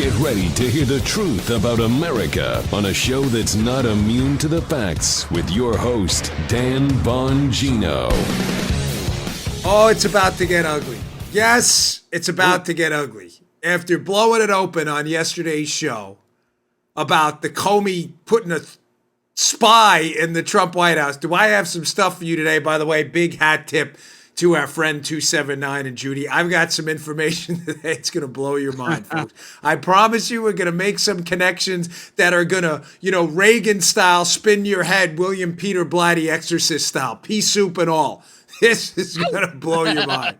Get ready to hear the truth about America on a show that's not immune to the facts with your host, Dan Bongino. Oh, it's about to get ugly. Yes, it's about to get ugly. After blowing it open on yesterday's show about the Comey putting a spy in the Trump White House, do I have some stuff for you today? By the way, big hat tip to our friend 279 and Judy. I've got some information today. It's going to blow your mind, folks. I promise you we're going to make some connections that are going to, Reagan style, spin your head, William Peter Blatty exorcist style, pea soup and all. This is going to blow your mind.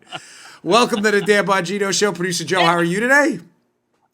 Welcome to the Dan Bongino Show. Producer Joe, how are you today?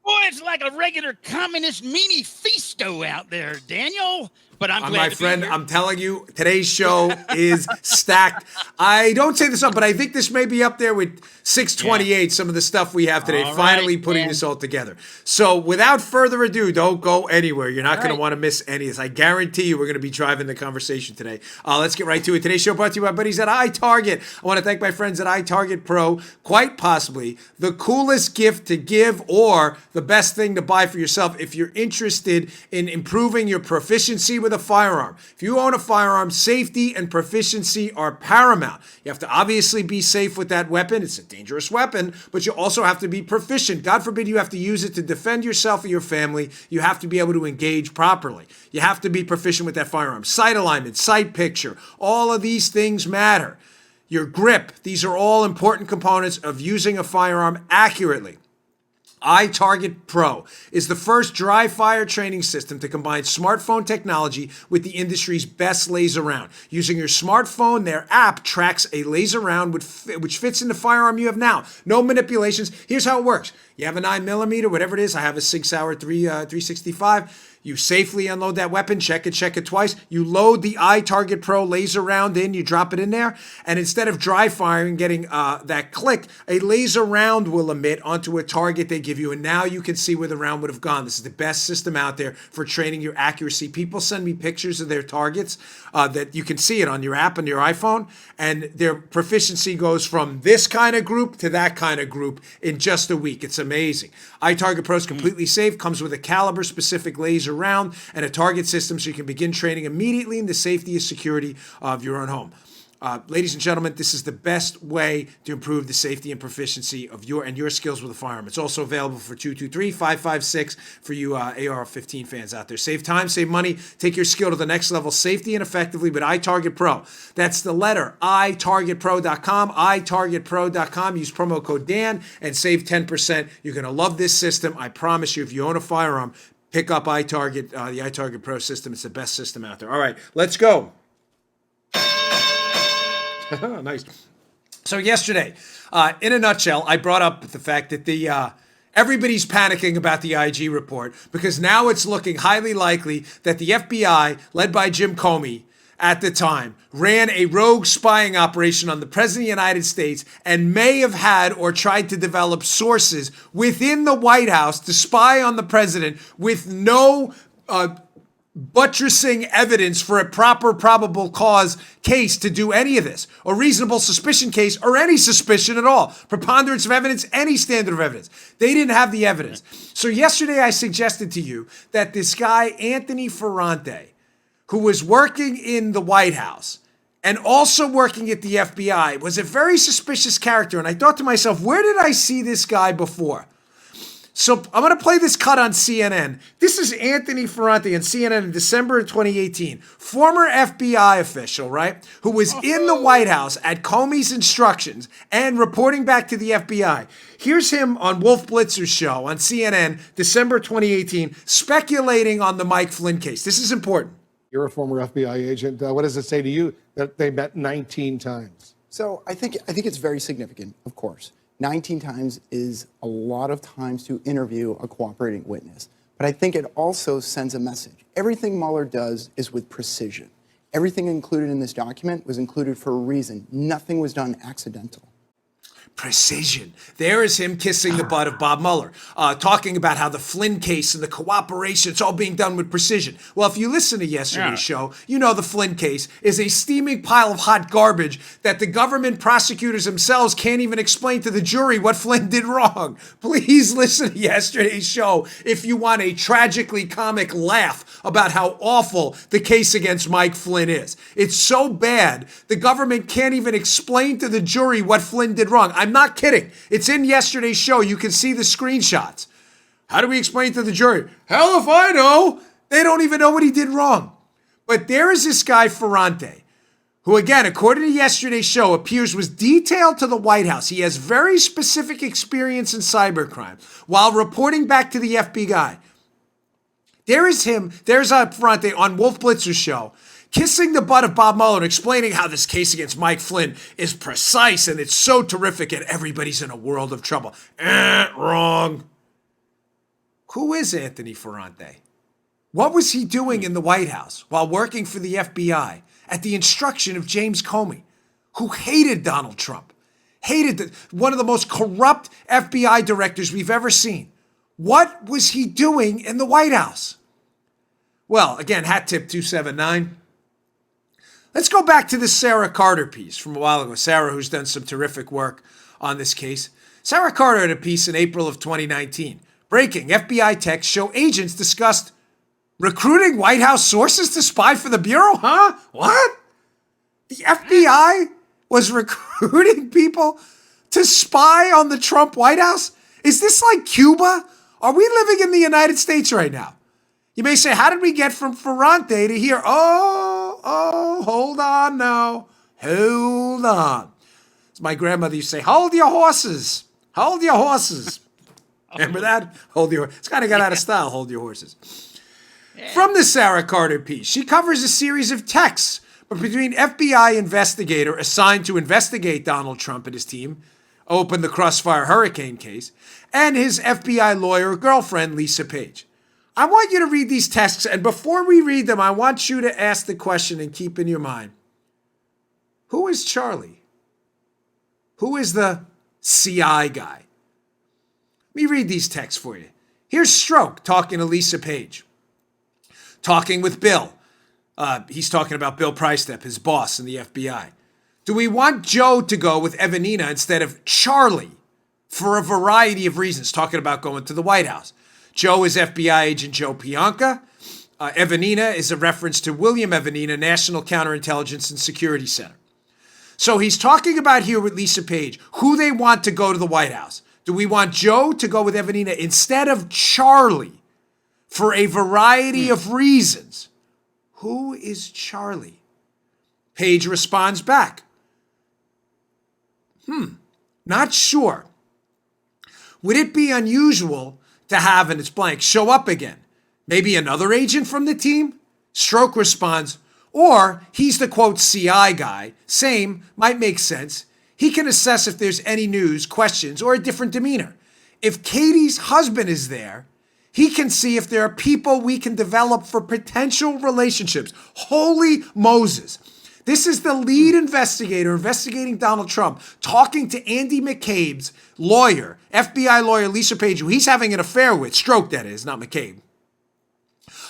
Boy, it's like a regular communist mini feasto out there, Daniel. But I'm glad my to friend, be here. I'm telling you, today's show is stacked. I don't say this up, but I think this may be up there with 628, some of the stuff we have today, finally putting this all together. So without further ado, don't go anywhere. You're not going to want to miss any of this. I guarantee you we're going to be driving the conversation today. Let's get right to it. Today's show brought to you by buddies at iTarget. I want to thank my friends at iTarget Pro. Quite possibly the coolest gift to give or the best thing to buy for yourself if you're interested in improving your proficiency with a firearm. If you own a firearm, safety and proficiency are paramount. You have to obviously be safe with that weapon. It's a dangerous weapon, but you also have to be proficient. God forbid you have to use it to defend yourself or your family. You have to be able to engage properly. You have to be proficient with that firearm. Sight alignment, sight picture, all of these things matter. Your grip, these are all important components of using a firearm accurately. iTarget Pro is the first dry fire training system to combine smartphone technology with the industry's best laser round. Using your smartphone, their app tracks a laser round which fits in the firearm you have now. No manipulations. Here's how it works. You have a 9mm, whatever it is. I have a 6 Hour 365. You safely unload that weapon, check it twice. You load the iTarget Pro laser round in, you drop it in there, and instead of dry firing, getting that click, a laser round will emit onto a target they give you, and now you can see where the round would have gone. This is the best system out there for training your accuracy. People send me pictures of their targets that you can see it on your app on your iPhone, and their proficiency goes from this kind of group to that kind of group in just a week. It's amazing. iTarget Pro is completely safe, comes with a caliber-specific laser round and a target system so you can begin training immediately in the safety and security of your own home. Ladies and gentlemen, this is the best way to improve the safety and proficiency of your skills with a firearm. It's also available for 223-556 for you AR-15 fans out there. Save time, save money, take your skill to the next level safely and effectively with iTarget Pro. That's the letter iTargetPro.com, iTargetPro.com. Use promo code Dan and save 10%. You're going to love this system. I promise you, if you own a firearm, pick up iTarget, the iTarget Pro system. It's the best system out there. All right, let's go. Nice. So yesterday, in a nutshell, I brought up the fact that everybody's panicking about the IG report because now it's looking highly likely that the FBI, led by Jim Comey at the time, ran a rogue spying operation on the President of the United States and may have had or tried to develop sources within the White House to spy on the president with no buttressing evidence for a proper probable cause case to do any of this, or reasonable suspicion case, or any suspicion at all. Preponderance of evidence, any standard of evidence. They didn't have the evidence. So yesterday I suggested to you that this guy, Anthony Ferrante, who was working in the White House and also working at the FBI, was a very suspicious character. And I thought to myself, where did I see this guy before? So I'm going to play this cut on CNN. This is Anthony Ferrante on CNN in December of 2018. Former FBI official, right, who was in the White House at Comey's instructions and reporting back to the FBI. Here's him on Wolf Blitzer's show on CNN, December 2018, speculating on the Mike Flynn case. This is important. You're a former FBI agent. What does it say to you that they met 19 times? So I think it's very significant, of course. 19 times is a lot of times to interview a cooperating witness. But I think it also sends a message. Everything Mueller does is with precision. Everything included in this document was included for a reason. Nothing was done accidental. precision. There is him kissing the butt of Bob Mueller, talking about how the Flynn case and the cooperation, it's all being done with precision. Well, if you listen to yesterday's show, you know the Flynn case is a steaming pile of hot garbage that the government prosecutors themselves can't even explain to the jury what Flynn did wrong. Please listen to yesterday's show if you want a tragically comic laugh about how awful the case against Mike Flynn is. It's so bad, the government can't even explain to the jury what Flynn did wrong. I'm not kidding. It's in yesterday's show. You can see the screenshots. How do we explain to the jury? Hell if I know. They don't even know what he did wrong. But there is this guy, Ferrante, who, again, according to yesterday's show, appears was detailed to the White House. He has very specific experience in cybercrime while reporting back to the FBI. There is him. There's Ferrante on Wolf Blitzer's show, kissing the butt of Bob Mueller and explaining how this case against Mike Flynn is precise and it's so terrific and everybody's in a world of trouble. Wrong. Who is Anthony Ferrante? What was he doing in the White House while working for the FBI at the instruction of James Comey, who hated Donald Trump, hated one of the most corrupt FBI directors we've ever seen? What was he doing in the White House? Well, again, hat tip 279. Let's go back to the Sarah Carter piece from a while ago. Sarah, who's done some terrific work on this case. Sarah Carter had a piece in April of 2019. Breaking, FBI texts show agents discussed recruiting White House sources to spy for the Bureau? Huh? What? The FBI was recruiting people to spy on the Trump White House? Is this like Cuba? Are we living in the United States right now? You may say, how did we get from Ferrante to here? Oh, hold on now. Hold on. As my grandmother used to say, hold your horses. Hold your horses. Remember that? Hold your horses. It's kind of got out of style, hold your horses. From the Sarah Carter piece, she covers a series of texts between FBI investigator assigned to investigate Donald Trump and his team, open the Crossfire Hurricane case, and his FBI lawyer girlfriend, Lisa Page. I want you to read these texts, and before we read them, I want you to ask the question and keep in your mind, who is Charli? Who is the CI guy? Let me read these texts for you. Here's Stroke talking to Lisa Page. Talking with Bill. He's talking about Bill Prystep, his boss in the FBI. Do we want Joe to go with Evanina instead of Charli? For a variety of reasons, talking about going to the White House. Joe is FBI agent Joe Pianka. Evanina is a reference to William Evanina, National Counterintelligence and Security Center. So he's talking about here with Lisa Page, who they want to go to the White House. Do we want Joe to go with Evanina instead of Charli? For a variety of reasons. Who is Charli? Page responds back. Not sure. Would it be unusual to have, and it's blank, show up again? Maybe another agent from the team? Stroke responds, or he's the quote CI guy. Same, might make sense. He can assess if there's any news, questions, or a different demeanor. If Katie's husband is there, he can see if there are people we can develop for potential relationships. Holy Moses. This is the lead investigator investigating Donald Trump talking to Andy McCabe's lawyer, FBI lawyer Lisa Page, who he's having an affair with, Stroke that is, not McCabe,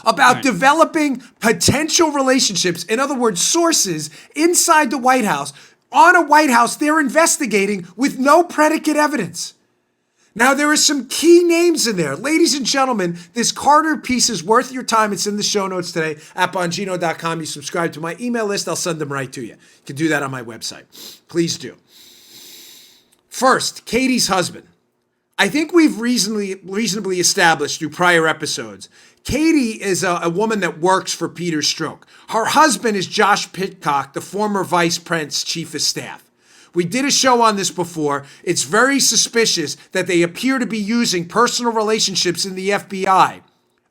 about developing potential relationships, in other words, sources inside the White House, on a White House they're investigating with no predicate evidence. Now, there are some key names in there. Ladies and gentlemen, this Carter piece is worth your time. It's in the show notes today at Bongino.com. You subscribe to my email list, I'll send them right to you. You can do that on my website. Please do. First, Katie's husband. I think we've reasonably established through prior episodes, Katie is a woman that works for Peter Strzok. Her husband is Josh Pitcock, the former Vice Prince Chief of Staff. We did a show on this before. It's very suspicious that they appear to be using personal relationships in the FBI.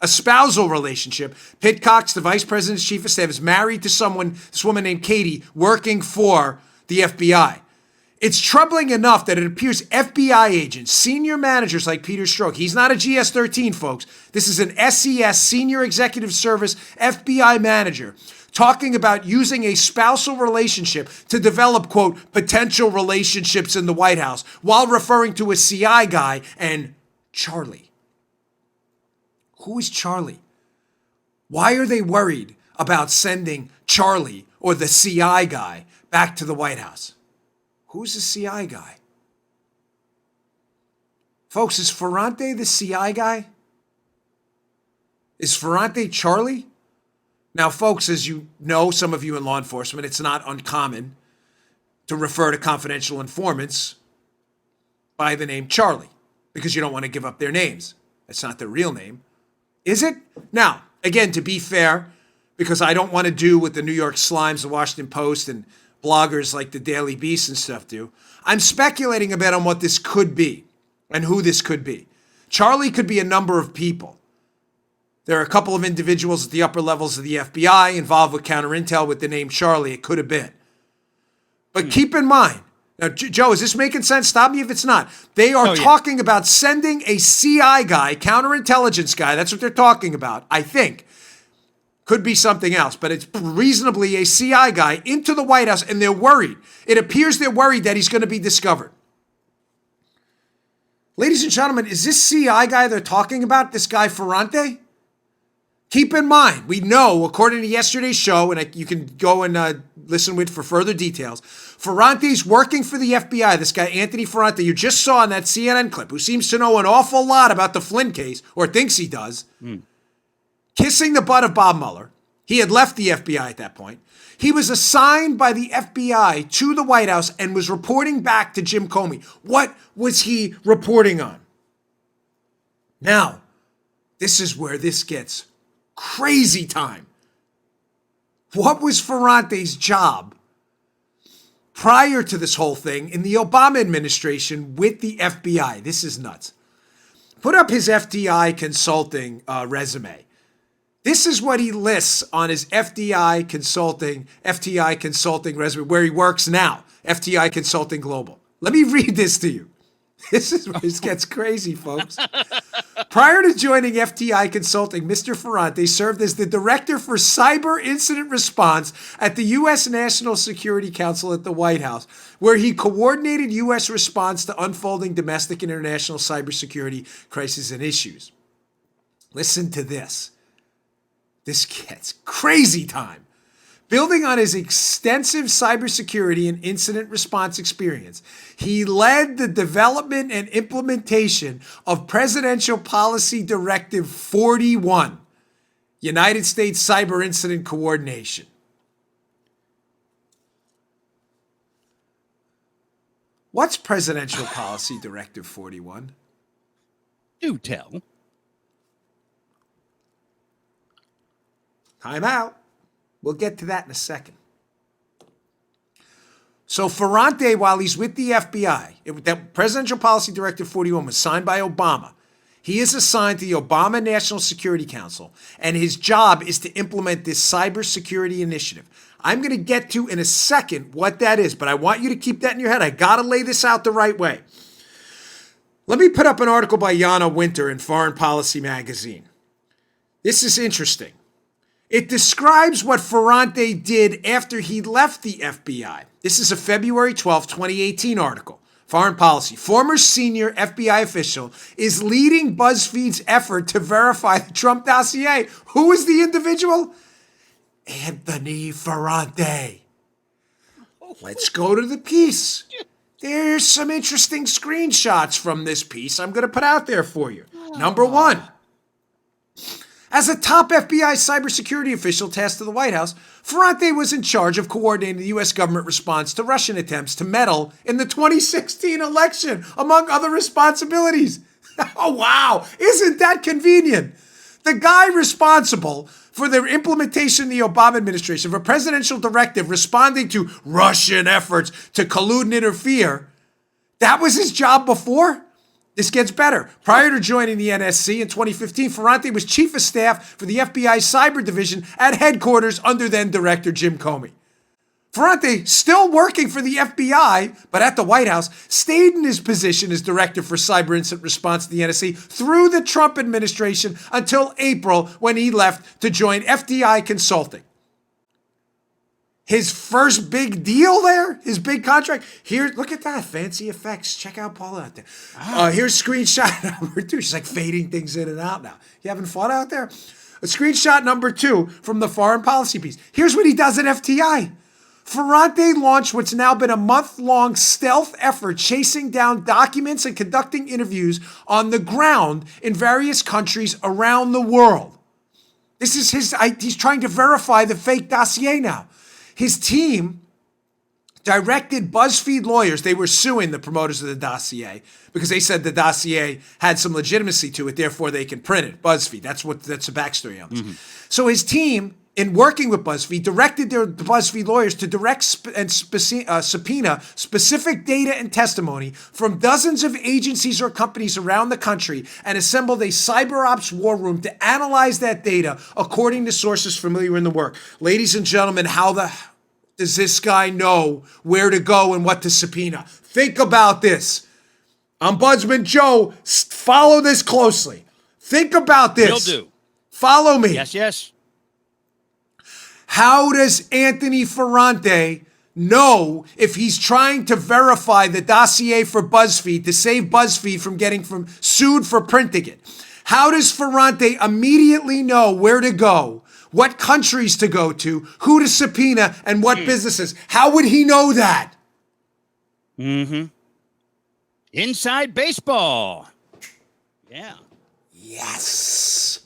A spousal relationship. Pitcock's the Vice President's Chief of Staff, is married to this woman named Katie, working for the FBI. It's troubling enough that it appears FBI agents, senior managers like Peter Strzok, he's not a GS-13, folks. This is an SES, Senior Executive Service FBI manager, talking about using a spousal relationship to develop, quote, potential relationships in the White House, while referring to a CI guy and Charli. Who is Charli? Why are they worried about sending Charli or the CI guy back to the White House? Who's the CI guy? Folks, is Ferrante the CI guy? Is Ferrante Charli? Now, folks, as you know, some of you in law enforcement, it's not uncommon to refer to confidential informants by the name Charli because you don't want to give up their names. That's not their real name. Is it? Now, again, to be fair, because I don't want to do what the New York Slimes, the Washington Post, and bloggers like the Daily Beast and stuff do, I'm speculating a bit on what this could be and who this could be. Charli could be a number of people. There are a couple of individuals at the upper levels of the FBI involved with counterintel with the name Charli. It could have been. But keep in mind, now, Joe, is this making sense? Stop me if it's not. They are talking about sending a CI guy, counterintelligence guy. That's what they're talking about, I think. Could be something else, but it's reasonably a CI guy into the White House, and they're worried. It appears they're worried that he's going to be discovered. Ladies and gentlemen, is this CI guy they're talking about, this guy Ferrante? Keep in mind, we know, according to yesterday's show, and you can go and listen with for further details, Ferrante's working for the FBI, this guy Anthony Ferrante you just saw in that CNN clip, who seems to know an awful lot about the Flynn case, or thinks he does, kissing the butt of Bob Mueller. He had left the FBI at that point. He was assigned by the FBI to the White House and was reporting back to Jim Comey. What was he reporting on? Now, this is where this gets crazy time. What was Ferrante's job prior to this whole thing in the Obama administration with the FBI? This is nuts. Put up his FTI consulting resume. This is what he lists on his FTI consulting resume, where he works now, FTI Consulting Global. Let me read this to you. This is where this gets crazy, folks. Prior to joining FTI Consulting, Mr. Ferrante served as the Director for Cyber Incident Response at the U.S. National Security Council at the White House, where he coordinated U.S. response to unfolding domestic and international cybersecurity crises and issues. Listen to this. This gets crazy time. Building on his extensive cybersecurity and incident response experience, he led the development and implementation of Presidential Policy Directive 41, United States Cyber Incident Coordination. What's Presidential Policy Directive 41? Do tell. Time out. We'll get to that in a second. So Ferrante, while he's with the FBI, that Presidential Policy Directive 41 was signed by Obama. He is assigned to the Obama National Security Council, and his job is to implement this cybersecurity initiative. I'm going to get to in a second what that is, but I want you to keep that in your head. I got to lay this out the right way. Let me put up an article by Yana Winter in Foreign Policy Magazine. This is interesting. It describes what Ferrante did after he left the FBI. This is a February 12, 2018 article. Foreign Policy. Former senior FBI official is leading BuzzFeed's effort to verify the Trump dossier. Who is the individual? Anthony Ferrante. Let's go to the piece. There's some interesting screenshots from this piece I'm going to put out there for you. Number one. As a top FBI cybersecurity official tasked to the White House, Ferrante was in charge of coordinating the U.S. government response to Russian attempts to meddle in the 2016 election, among other responsibilities. Oh, wow. Isn't that convenient? The guy responsible for the implementation of the Obama administration of a presidential directive responding to Russian efforts to collude and interfere, that was his job before? This gets better. Prior to joining the NSC in 2015, Ferrante was chief of staff for the FBI cyber division at headquarters under then director Jim Comey. Ferrante, still working for the FBI, but at the White House, stayed in his position as director for cyber incident response to the NSC through the Trump administration until April when he left to join FTI Consulting. His first big deal there, his big contract. Here, look at that. Fancy effects. Check out Paula out there. Here's screenshot number 2. She's like fading things in and out now. You having fun out there? A screenshot number 2 from the foreign policy piece. Here's what he does at FTI. Ferrante launched what's now been a month-long stealth effort chasing down documents and conducting interviews on the ground in various countries around the world. This is he's trying to verify the fake dossier now. His team directed BuzzFeed lawyers. They were suing the promoters of the dossier because they said the dossier had some legitimacy to it, therefore they can print it. BuzzFeed, that's the backstory on this. So his team, in working with BuzzFeed, directed the BuzzFeed lawyers to subpoena specific data and testimony from dozens of agencies or companies around the country and assembled a cyber ops war room to analyze that data according to sources familiar in the work. Ladies and gentlemen, how does this guy know where to go and what to subpoena? Think about this. Ombudsman Joe, follow this closely. Think about this. Will do. Follow me. Yes. How does Anthony Ferrante know if he's trying to verify the dossier for BuzzFeed to save BuzzFeed from getting sued for printing it? How does Ferrante immediately know where to go, what countries to go to, who to subpoena, and what businesses? How would he know that? Inside baseball. Yeah. Yes.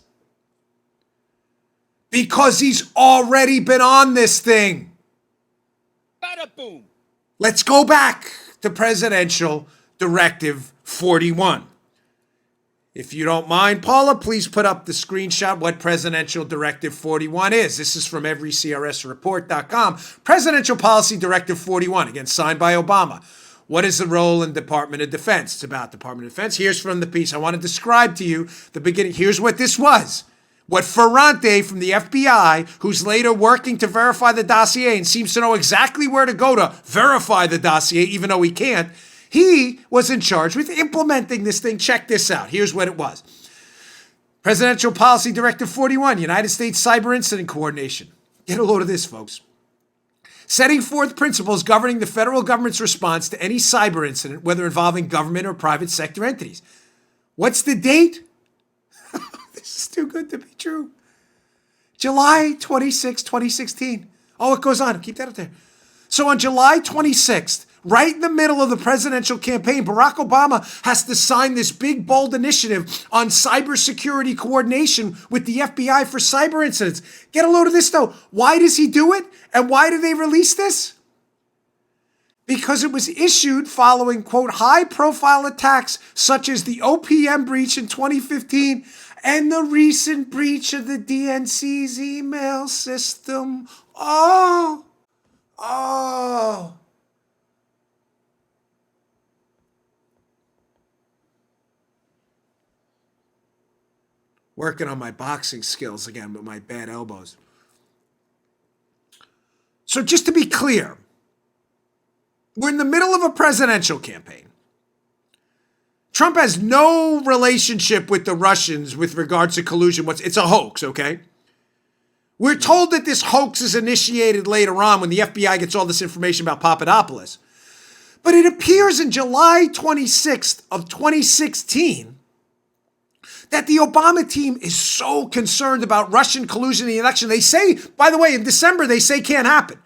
Because he's already been on this thing. Bada boom. Let's go back to Presidential Directive 41. If you don't mind, Paula, please put up the screenshot what Presidential Directive 41 is. This is from everycrsreport.com. Presidential Policy Directive 41, again, signed by Obama. What is the role in Department of Defense? It's about Department of Defense. Here's from the piece. I want to describe to you the beginning. Here's what this was. What Ferrante from the FBI, who's later working to verify the dossier and seems to know exactly where to go to verify the dossier, even though he can't, he was in charge with implementing this thing. Check this out. Here's what it was. Presidential Policy Directive 41, United States Cyber Incident Coordination. Get a load of this, folks. Setting forth principles governing the federal government's response to any cyber incident, whether involving government or private sector entities. What's the date? This is too good to be true. July 26, 2016. Oh, it goes on. Keep that up there. So on July 26th, right in the middle of the presidential campaign, Barack Obama has to sign this big, bold initiative on cybersecurity coordination with the FBI for cyber incidents. Get a load of this, though. Why does he do it? And why did they release this? Because it was issued following, quote, high-profile attacks such as the OPM breach in 2015 and the recent breach of the DNC's email system. Oh. Working on my boxing skills again with my bad elbows. So just to be clear, we're in the middle of a presidential campaign. Trump has no relationship with the Russians with regards to collusion. It's a hoax, okay? We're told that this hoax is initiated later on when the FBI gets all this information about Papadopoulos. But it appears in July 26th of 2016 that the Obama team is so concerned about Russian collusion in the election. They say, by the way, in December, they say can't happen.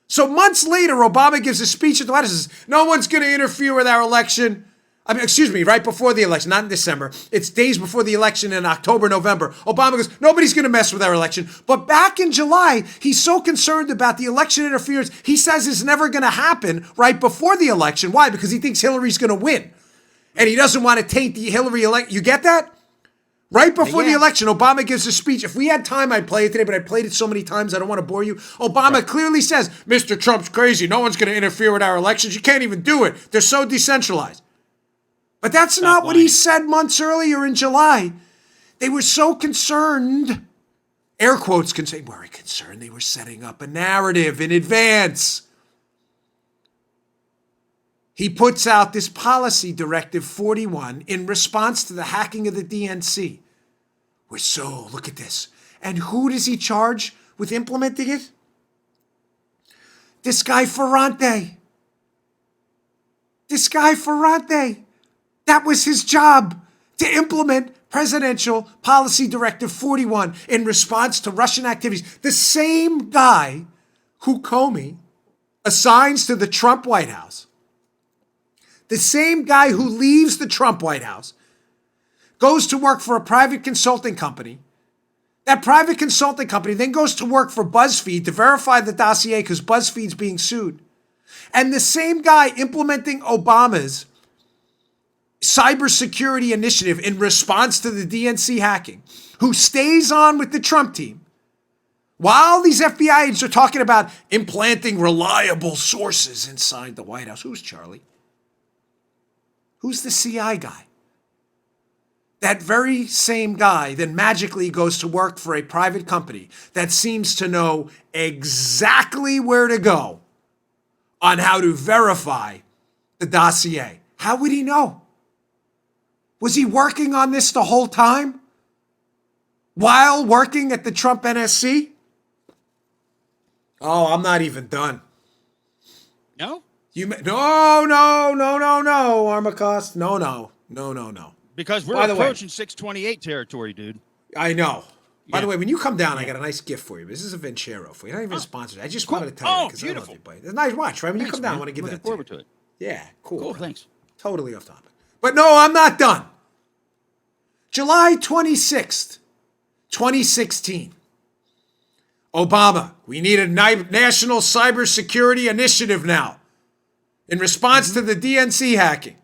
So months later, Obama gives a speech at the White House and says, no one's going to interfere with our election. Right before the election, not in December. It's days before the election in October, November. Obama goes, nobody's going to mess with our election. But back in July, he's so concerned about the election interference, he says it's never going to happen right before the election. Why? Because he thinks Hillary's going to win. And he doesn't want to taint the Hillary election. You get that? Right before the election, Obama gives a speech. If we had time, I'd play it today, but I played it so many times, I don't want to bore you. Obama clearly says, Mr. Trump's crazy. No one's going to interfere with our elections. You can't even do it. They're so decentralized. But that's not what he said months earlier in July. They were so concerned, air quotes can say, very concerned, they were setting up a narrative in advance. He puts out this policy directive 41 in response to the hacking of the DNC. Look at this. And who does he charge with implementing it? This guy Ferrante. This guy Ferrante. That was his job, to implement Presidential Policy Directive 41 in response to Russian activities. The same guy who Comey assigns to the Trump White House. The same guy who leaves the Trump White House, goes to work for a private consulting company. That private consulting company then goes to work for BuzzFeed to verify the dossier because BuzzFeed's being sued. And the same guy implementing Obama's cybersecurity initiative in response to the DNC hacking, who stays on with the Trump team, while these FBI agents are talking about implanting reliable sources inside the White House. Who's Charlie? Who's the CI guy? That very same guy then magically goes to work for a private company that seems to know exactly where to go on how to verify the dossier. How would he know? Was he working on this the whole time? While working at the Trump NSC? Oh, I'm not even done. No? No, Armacost. No. Because we're By the way- approaching 628 territory, dude. I know. By the Yeah. way, when you come down, I got a nice gift for you. This is a Vincero for you. Not even sponsored. I just wanted to tell you because I love beautiful. you, buddy. It's a nice watch, right? When you Thanks, come down, man. I want to give Looking that to forward you. to it. Yeah, cool. Cool, bro. thanks. Totally off topic. But no, I'm not done. July 26th, 2016. Obama, we need a national cybersecurity initiative now in response to the DNC hacking.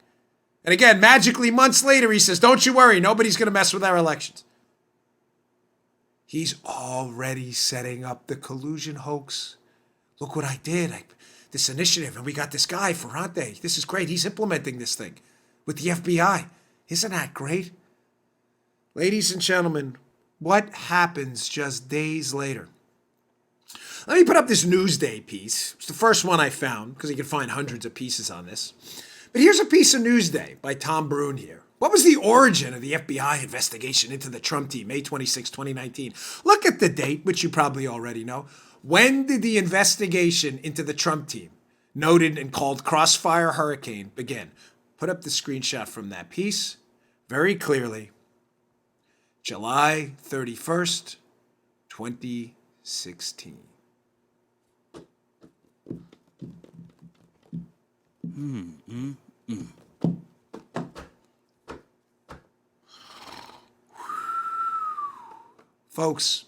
And again, magically months later, he says, don't you worry, nobody's going to mess with our elections. He's already setting up the collusion hoax. Look what I did. This initiative, and we got this guy, Ferrante. This is great. He's implementing this thing with the FBI. Isn't that great? Ladies and gentlemen, what happens just days later? Let me put up this Newsday piece. It's the first one I found because you can find hundreds of pieces on this. But here's a piece of Newsday by Tom Brune here. What was the origin of the FBI investigation into the Trump team, May 26, 2019? Look at the date, which you probably already know. When did the investigation into the Trump team, noted and called Crossfire Hurricane, begin? Put up the screenshot from that piece very clearly. July 31st, 2016. Folks,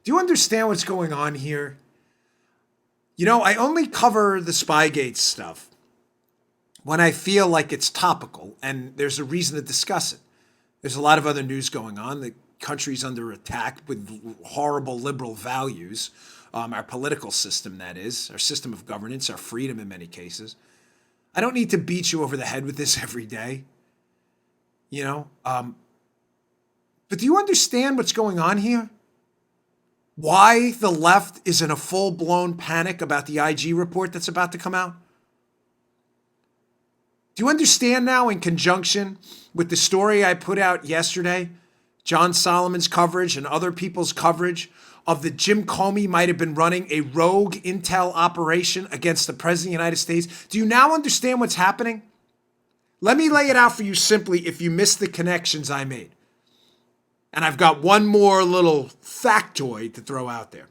do you understand what's going on here? You know, I only cover the Spygate stuff when I feel like it's topical and there's a reason to discuss it. There's a lot of other news going on. The country's under attack with horrible liberal values. Our political system, that is, our system of governance, our freedom in many cases. I don't need to beat you over the head with this every day. You know? But do you understand what's going on here? Why the left is in a full-blown panic about the IG report that's about to come out? Do you understand now, in conjunction with the story I put out yesterday, John Solomon's coverage and other people's coverage of that Jim Comey might have been running a rogue intel operation against the President of the United States? Do you now understand what's happening? Let me lay it out for you simply if you missed the connections I made. And I've got one more little factoid to throw out there.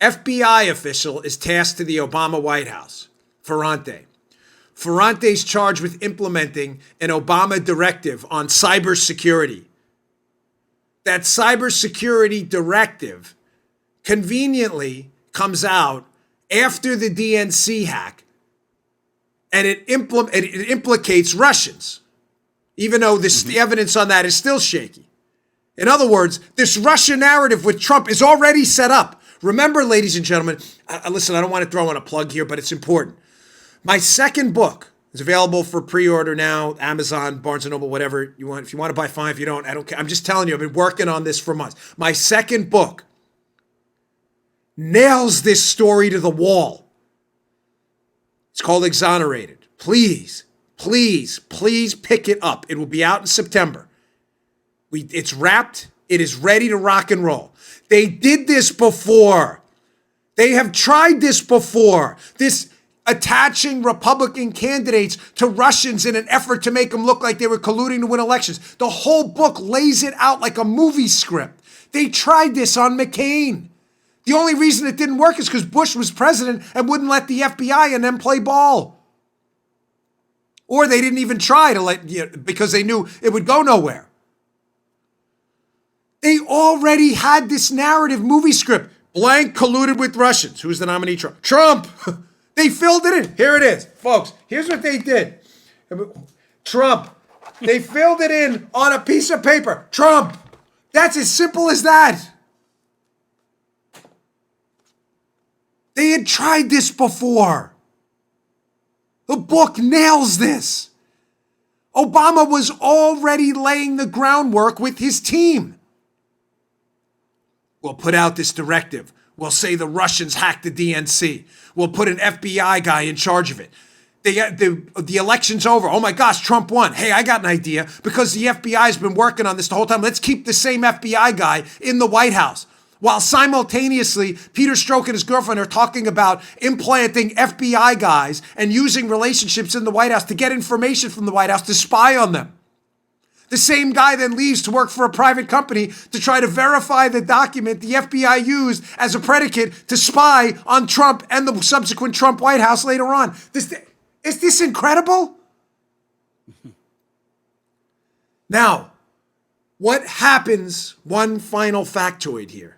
FBI official is tasked to the Obama White House, Ferrante. Ferrante's charged with implementing an Obama directive on cybersecurity. That cybersecurity directive conveniently comes out after the DNC hack, and it implicates Russians, even though the evidence on that is still shaky. In other words, this Russian narrative with Trump is already set up. Remember, ladies and gentlemen, listen, I don't want to throw in a plug here, but it's important. My second book is available for pre-order now, Amazon, Barnes & Noble, whatever you want. If you want to buy, fine. If you don't, I don't care. I'm just telling you, I've been working on this for months. My second book nails this story to the wall. It's called Exonerated. Please pick it up. It will be out in September. It's wrapped. It is ready to rock and roll. They did this before. They have tried this before. This attaching Republican candidates to Russians in an effort to make them look like they were colluding to win elections. The whole book lays it out like a movie script. They tried this on McCain. The only reason it didn't work is because Bush was president and wouldn't let the FBI and them play ball. Or they didn't even try to because they knew it would go nowhere. They already had this narrative movie script. Blank colluded with Russians. Who's the nominee? Trump. They filled it in. Here it is. Folks, here's what they did. Trump. They filled it in on a piece of paper. Trump. That's as simple as that. They had tried this before. The book nails this. Obama was already laying the groundwork with his team. We'll put out this directive. We'll say the Russians hacked the DNC. We'll put an FBI guy in charge of it. The election's over. Oh my gosh, Trump won. Hey, I got an idea. Because the FBI's been working on this the whole time, let's keep the same FBI guy in the White House. While simultaneously, Peter Strzok and his girlfriend are talking about implanting FBI guys and using relationships in the White House to get information from the White House to spy on them. The same guy then leaves to work for a private company to try to verify the document the FBI used as a predicate to spy on Trump and the subsequent Trump White House later on. Is this incredible? Now, what happens, one final factoid here.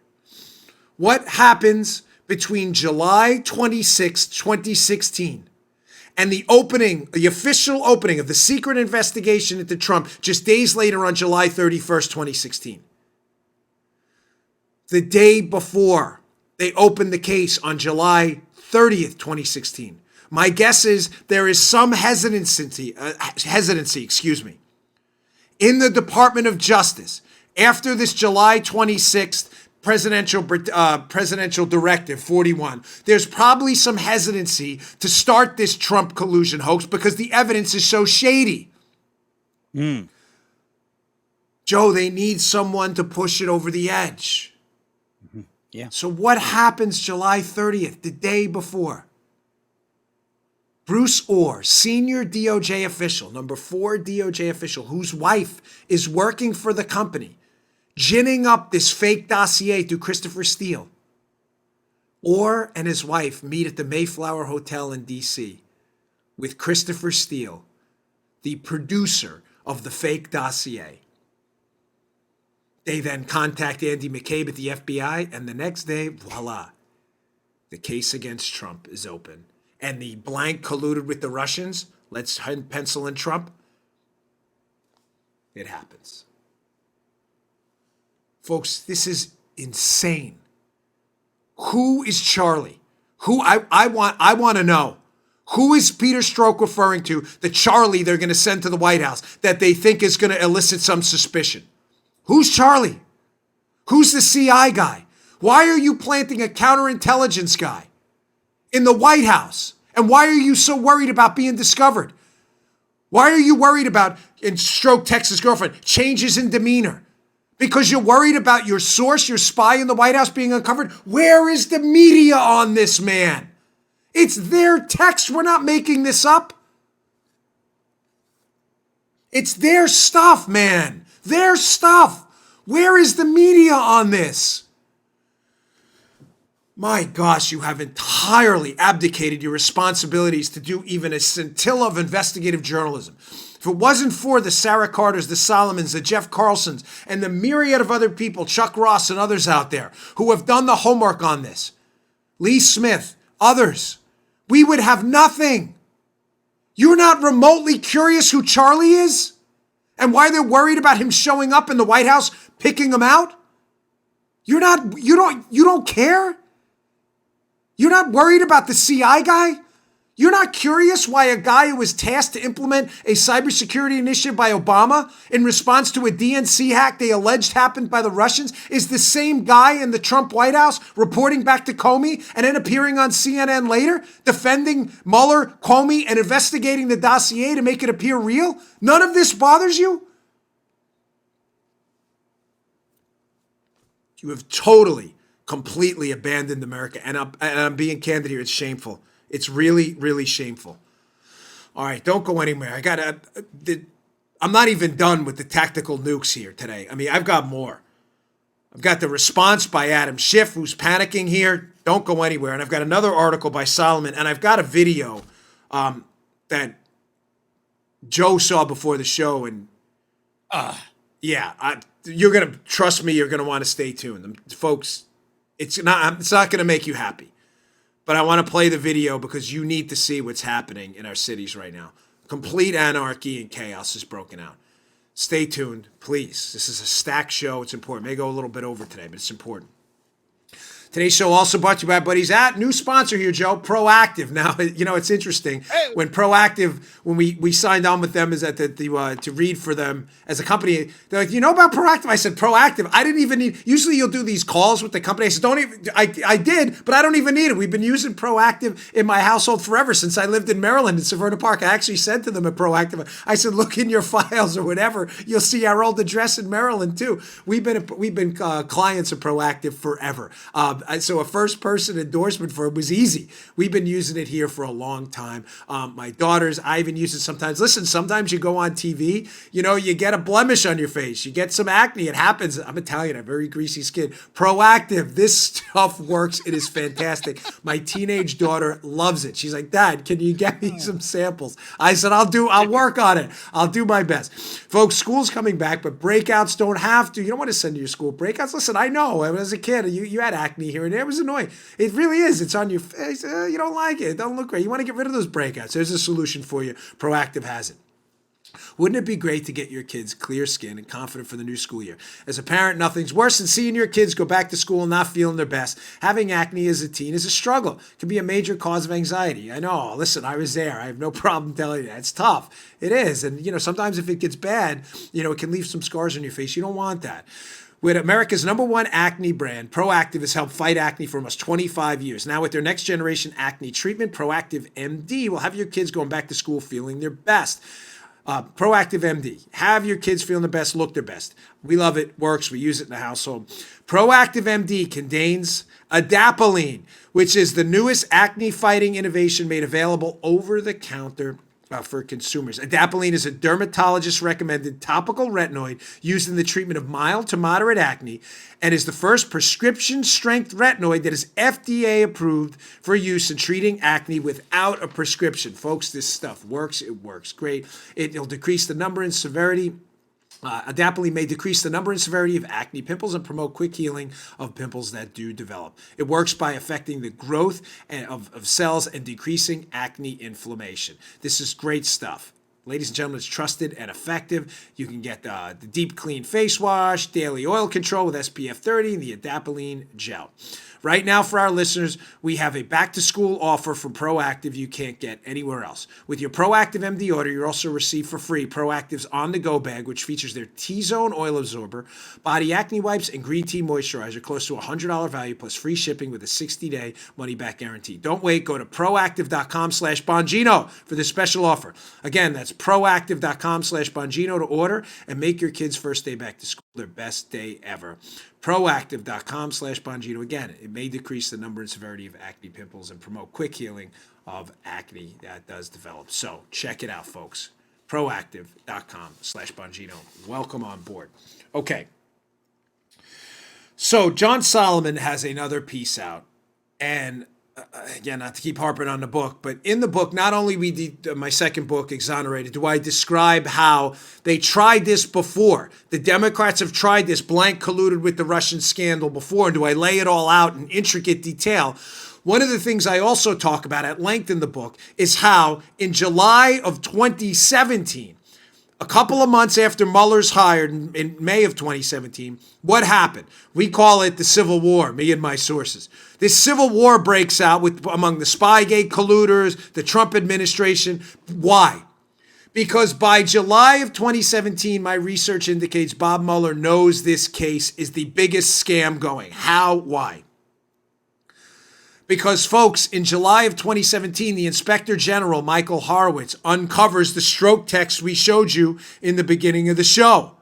What happens between July 26, 2016 and the official opening of the secret investigation into Trump just days later on July 31st, 2016? The day before they opened the case on July 30th, 2016. My guess is there is some hesitancy, in the Department of Justice after this July 26th presidential directive 41. There's probably some hesitancy to start this Trump collusion hoax because the evidence is so shady. Joe, they need someone to push it over the edge. Yeah. So what happens July 30th, the day before? Bruce Orr, senior DOJ official, number 4 DOJ official, whose wife is working for the company, ginning up this fake dossier through Christopher Steele. Orr and his wife meet at the Mayflower Hotel in D.C. with Christopher Steele, the producer of the fake dossier. They then contact Andy McCabe at the FBI, and the next day, voila, the case against Trump is open. And the blank colluded with the Russians, let's pencil in Trump. It happens. Folks, this is insane. Who is Charli? I want to know. Who is Peter Strzok referring to, the Charli they're going to send to the White House that they think is going to elicit some suspicion? Who's Charli? Who's the CI guy? Why are you planting a counterintelligence guy in the White House? And why are you so worried about being discovered? Why are you worried about, in Strzok texts his girlfriend, changes in demeanor? Because you're worried about your source, your spy in the White House being uncovered? Where is the media on this, man? It's their text. We're not making this up. It's their stuff, man. Their stuff. Where is the media on this? My gosh, you have entirely abdicated your responsibilities to do even a scintilla of investigative journalism. If it wasn't for the Sarah Carters, the Solomons, the Jeff Carlsons, and the myriad of other people, Chuck Ross and others out there, who have done the homework on this, Lee Smith, others, we would have nothing. You're not remotely curious who Charli is? And why they're worried about him showing up in the White House, picking them out? You don't care? You're not worried about the CI guy? You're not curious why a guy who was tasked to implement a cybersecurity initiative by Obama in response to a DNC hack they alleged happened by the Russians is the same guy in the Trump White House reporting back to Comey and then appearing on CNN later, defending Mueller, Comey, and investigating the dossier to make it appear real? None of this bothers you? You have totally, completely abandoned America. And I'm being candid here. It's shameful. It's really, really shameful. All right, don't go anywhere. I'm not even done with the tactical nukes here today. I mean, I've got more. I've got the response by Adam Schiff, who's panicking here. Don't go anywhere. And I've got another article by Solomon, and I've got a video that Joe saw before the show. And you're gonna trust me. You're gonna want to stay tuned, folks. It's not going to make you happy, but I want to play the video because you need to see what's happening in our cities right now. Complete anarchy and chaos is broken out. Stay tuned, please. This is a stacked show. It's important. May go a little bit over today, but it's important. Today's show also brought to you by Buddies at new sponsor here, Joe, Proactive. Now, it's interesting. When Proactive, when we signed on with them, is that to read for them as a company, they're like, you know about Proactive? I said, Proactive. I didn't even need. Usually, you'll do these calls with the company. I said, don't even. I did, but I don't even need it. We've been using Proactive in my household forever since I lived in Maryland in Severna Park. I actually said to them at Proactive, I said, look in your files or whatever. You'll see our old address in Maryland too. We've been clients of Proactive forever. So a first-person endorsement for it was easy. We've been using it here for a long time. My daughters, I even use it sometimes. Listen, sometimes you go on TV, you get a blemish on your face. You get some acne. It happens. I'm Italian. I have very greasy skin. Proactive. This stuff works. It is fantastic. My teenage daughter loves it. She's like, Dad, can you get me some samples? I said, I'll work on it. I'll do my best. Folks, school's coming back, but breakouts don't have to. You don't want to send to your school breakouts. Listen, I know. As a kid, you had acne here and there. It was annoying. It really is. It's on your face. You don't like it. It doesn't look great. You want to get rid of those breakouts. There's a solution for you. Proactive has it. Wouldn't it be great to get your kids clear skin and confident for the new school year? As a parent, nothing's worse than seeing your kids go back to school and not feeling their best. Having acne as a teen is a struggle. It can be a major cause of anxiety. I know. Listen, I was there. I have no problem telling you that. It's tough. It is. And, sometimes if it gets bad, it can leave some scars on your face. You don't want that. With America's #1 acne brand, Proactive has helped fight acne for almost 25 years. Now with their next generation acne treatment, Proactive MD will have your kids going back to school feeling their best. Proactive MD. Have your kids feeling their best, look their best. We love it, works, we use it in the household. Proactive MD contains adapalene, which is the newest acne fighting innovation made available over the counter for consumers. Adapalene is a dermatologist-recommended topical retinoid used in the treatment of mild to moderate acne and is the first prescription-strength retinoid that is FDA approved for use in treating acne without a prescription. Folks, this stuff works. It works great. It'll decrease the number and severity. Adapalene may decrease the number and severity of acne pimples and promote quick healing of pimples that do develop. It works by affecting the growth of cells and decreasing acne inflammation. This is great stuff. Ladies and gentlemen, it's trusted and effective. You can get the deep clean face wash, daily oil control with SPF 30, and the Adapalene gel. Right now, for our listeners, we have a back-to-school offer from Proactive you can't get anywhere else. With your Proactive MD order, you'll also receive for free Proactive's On-the-Go bag, which features their T-Zone oil absorber, body acne wipes, and green tea moisturizer, close to $100 value, plus free shipping with a 60-day money-back guarantee. Don't wait. Go to proactive.com/Bongino for this special offer. Again, that's proactive.com/Bongino to order and make your kids' first day back to school their best day ever. Proactive.com/Bongino. Again, it may decrease the number and severity of acne pimples and promote quick healing of acne that does develop. So check it out, folks. Proactive.com/Bongino. Welcome on board. Okay. So John Solomon has another piece out. And again, not to keep harping on the book, but in the book, not only my second book, Exonerated, do I describe how they tried this before. The Democrats have tried this, blank colluded with the Russian scandal before, and do I lay it all out in intricate detail? One of the things I also talk about at length in the book is how in July of 2017, a couple of months after Mueller's hired in May of 2017, what happened? We call it the Civil War, me and my sources. This Civil War breaks out among the Spygate colluders, the Trump administration. Why? Because by July of 2017, my research indicates Bob Mueller knows this case is the biggest scam going. How? Why? Because, folks, in July of 2017, the Inspector General, Michael Horowitz, uncovers the stroke text we showed you in the beginning of the show.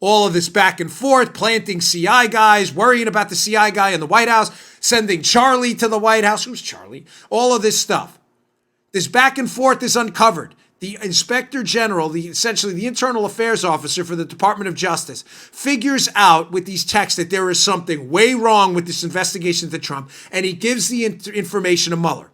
All of this back and forth, planting CI guys, worrying about the CI guy in the White House, sending Charli to the White House. Who's Charli? All of this stuff. This back and forth is uncovered. The Inspector General, essentially the Internal Affairs Officer for the Department of Justice, figures out with these texts that there is something way wrong with this investigation into Trump, and he gives the information to Mueller.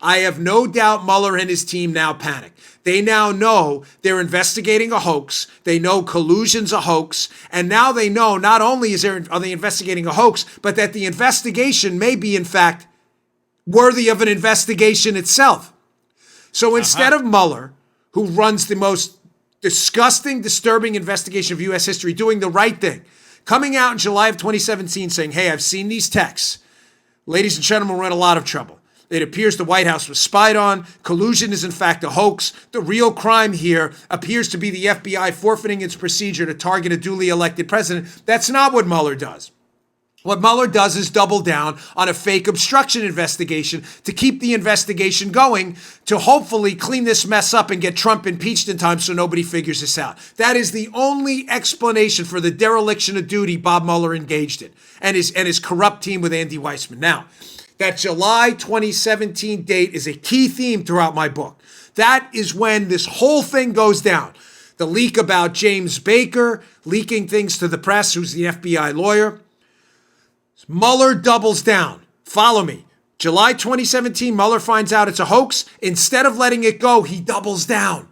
I have no doubt Mueller and his team now panic. They now know they're investigating a hoax. They know collusion's a hoax. And now they know not only are they investigating a hoax, but that the investigation may be, in fact, worthy of an investigation itself. So instead of Mueller, who runs the most disgusting, disturbing investigation of U.S. history, doing the right thing, coming out in July of 2017 saying, hey, I've seen these texts. Ladies and gentlemen, we're in a lot of trouble. It appears the White House was spied on. Collusion is, in fact, a hoax. The real crime here appears to be the FBI forfeiting its procedure to target a duly elected president. That's not what Mueller does. What Mueller does is double down on a fake obstruction investigation to keep the investigation going, to hopefully clean this mess up and get Trump impeached in time so nobody figures this out. That is the only explanation for the dereliction of duty Bob Mueller engaged in, and his corrupt team with Andy Weissman. Now, that July 2017 date is a key theme throughout my book. That is when this whole thing goes down. The leak about James Baker leaking things to the press, who's the FBI lawyer. Mueller doubles down. Follow me. July 2017, Mueller finds out it's a hoax. Instead of letting it go, he doubles down.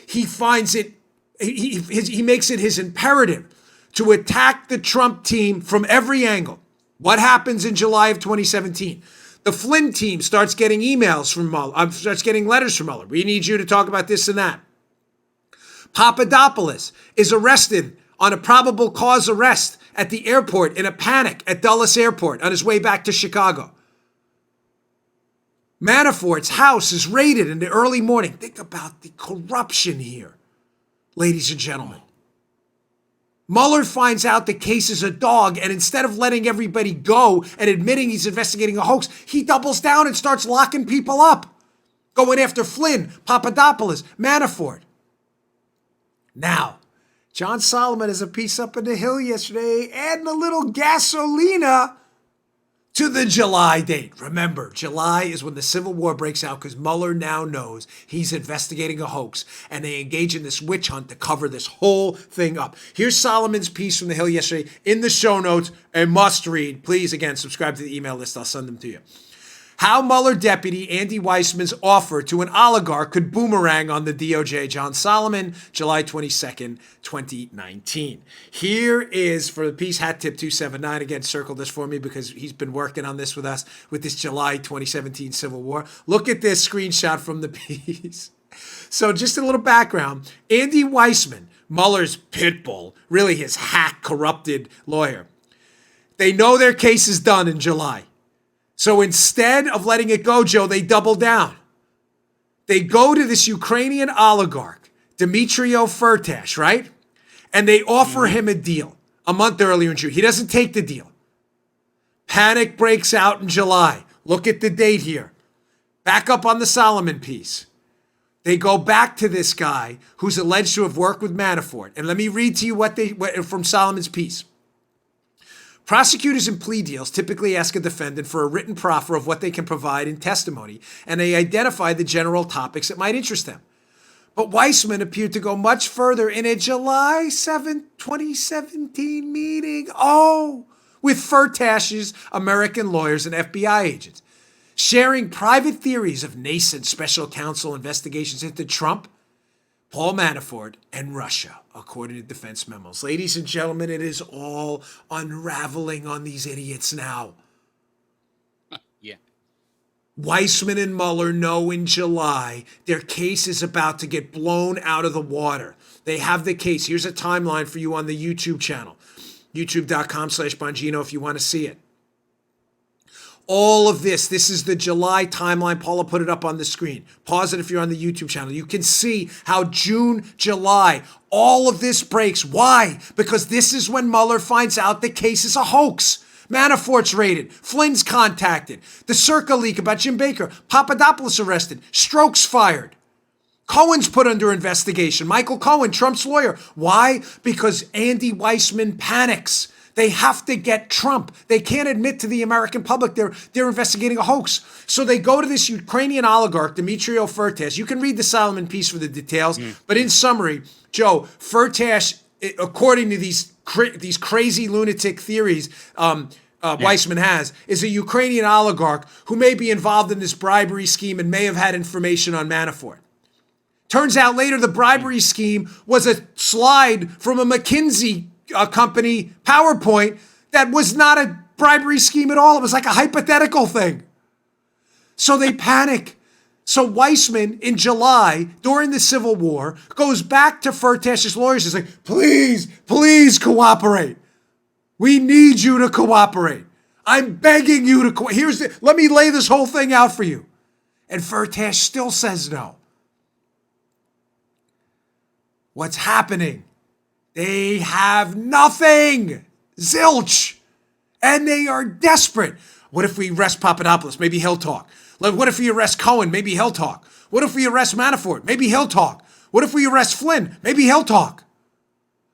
He finds it, he makes it his imperative to attack the Trump team from every angle. What happens in July of 2017? The Flynn team starts getting emails from Mueller, starts getting letters from Mueller. We need you to talk about this and that. Papadopoulos is arrested on a probable cause arrest at the airport in a panic at Dulles Airport on his way back to Chicago. Manafort's house is raided in the early morning. Think about the corruption here, ladies and gentlemen. Mueller finds out the case is a dog, and instead of letting everybody go and admitting he's investigating a hoax, he doubles down and starts locking people up, going after Flynn, Papadopoulos, Manafort. Now, John Solomon has a piece up in the Hill yesterday, adding a little gasolina to the July date. Remember, July is when the Civil War breaks out because Mueller now knows he's investigating a hoax, and they engage in this witch hunt to cover this whole thing up. Here's Solomon's piece from the Hill yesterday in the show notes, a must read. Please, again, subscribe to the email list. I'll send them to you. How Mueller deputy Andy Weissman's offer to an oligarch could boomerang on the DOJ. John Solomon, July 22nd, 2019. Here is, for the piece, hat tip 279. Again, circle this for me because he's been working on this with us with this July 2017 Civil War. Look at this screenshot from the piece. So just a little background. Andy Weissman, Mueller's pit bull, really his hack, corrupted lawyer. They know their case is done in July. So instead of letting it go, Joe, they double down. They go to this Ukrainian oligarch, Dmitrio Firtash, right? And they offer him a deal a month earlier in June. He doesn't take the deal. Panic breaks out in July. Look at the date here. Back up on the Solomon piece. They go back to this guy who's alleged to have worked with Manafort. And let me read to you what from Solomon's piece. Prosecutors in plea deals typically ask a defendant for a written proffer of what they can provide in testimony, and they identify the general topics that might interest them. But Weissman appeared to go much further in a July 7, 2017 meeting, with Firtash's American lawyers and FBI agents, sharing private theories of nascent special counsel investigations into Trump, Paul Manafort, and Russia, according to defense memos. Ladies and gentlemen, it is all unraveling on these idiots now. Yeah. Weissman and Mueller know in July their case is about to get blown out of the water. They have the case. Here's a timeline for you on the YouTube channel, youtube.com/Bongino if you want to see it. All of this is the July timeline. Paula put it up on the screen. Pause it if you're on the YouTube channel. You can see how June, July, all of this breaks. Why? Because this is when Mueller finds out the case is a hoax. Manafort's raided. Flynn's contacted. The Circa leak about Jim Baker. Papadopoulos arrested. Strokes fired. Cohen's put under investigation. Michael Cohen, Trump's lawyer. Why? Because Andy Weissman panics. They have to get Trump. They can't admit to the American public they're investigating a hoax. So they go to this Ukrainian oligarch, Dmitry Firtash. You can read the Solomon piece for the details. But in summary, Joe, Firtash, according to these crazy lunatic theories Weissman has, is a Ukrainian oligarch who may be involved in this bribery scheme and may have had information on Manafort. Turns out later the bribery scheme was a slide from a McKinsey company PowerPoint that was not a bribery scheme at all. It was like a hypothetical thing. So they panic. So Weissman, in July, during the Civil War, goes back to Firtash's lawyers and says, please cooperate. We need you to cooperate. I'm begging you to cooperate. Let me lay this whole thing out for you. And Firtash still says no. What's happening? They have nothing. Zilch. And they are desperate. What if we arrest Papadopoulos? Maybe he'll talk. What if we arrest Cohen? Maybe he'll talk. What if we arrest Manafort? Maybe he'll talk. What if we arrest Flynn? Maybe he'll talk.